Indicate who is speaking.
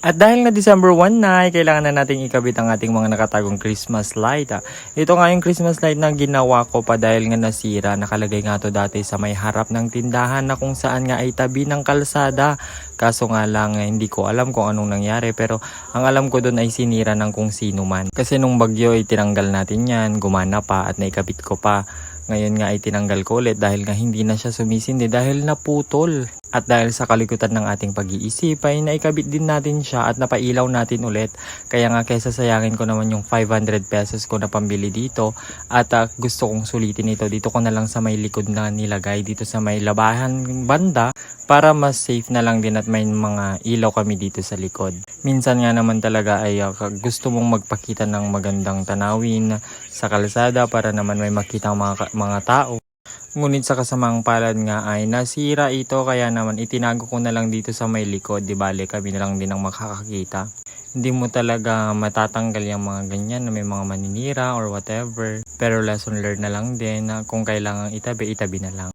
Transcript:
Speaker 1: At dahil nga December 1 na, ay kailangan na nating ikabit ang ating mga nakatagong Christmas light. Ito nga yung Christmas light na ginawa ko pa dahil nga nasira. Nakalagay nga to dati sa may harap ng tindahan na kung saan nga ay tabi ng kalsada. Kaso nga lang hindi ko alam kung anong nangyari, pero ang alam ko doon ay sinira ng kung sino man. Kasi nung bagyo ay tinanggal natin yan, gumana pa at naikabit ko pa. Ngayon nga ay tinanggal ko ulit dahil nga hindi na siya sumisindi dahil naputol. At dahil sa kalikutan ng ating pag-iisip ay naikabit din natin siya at napailaw natin ulit. Kaya nga kaysa sayangin ko naman yung 500 pesos ko na pambili dito at gusto kong sulitin ito. Dito ko na lang sa may likod na nilagay dito sa may labahan banda para mas safe na lang din at may mga ilaw kami dito sa likod. Minsan nga naman talaga ay gusto mong magpakita ng magandang tanawin sa kalsada para naman may makita ang mga tao. Ngunit sa kasamaang palad nga ay nasira ito kaya naman itinago ko na lang dito sa may likod. Di bale kami na lang din ang makakakita. Hindi mo talaga matatanggal yung mga ganyan na may mga maninira or whatever. Pero lesson learned na lang din na kung kailangan itabi, itabi na lang.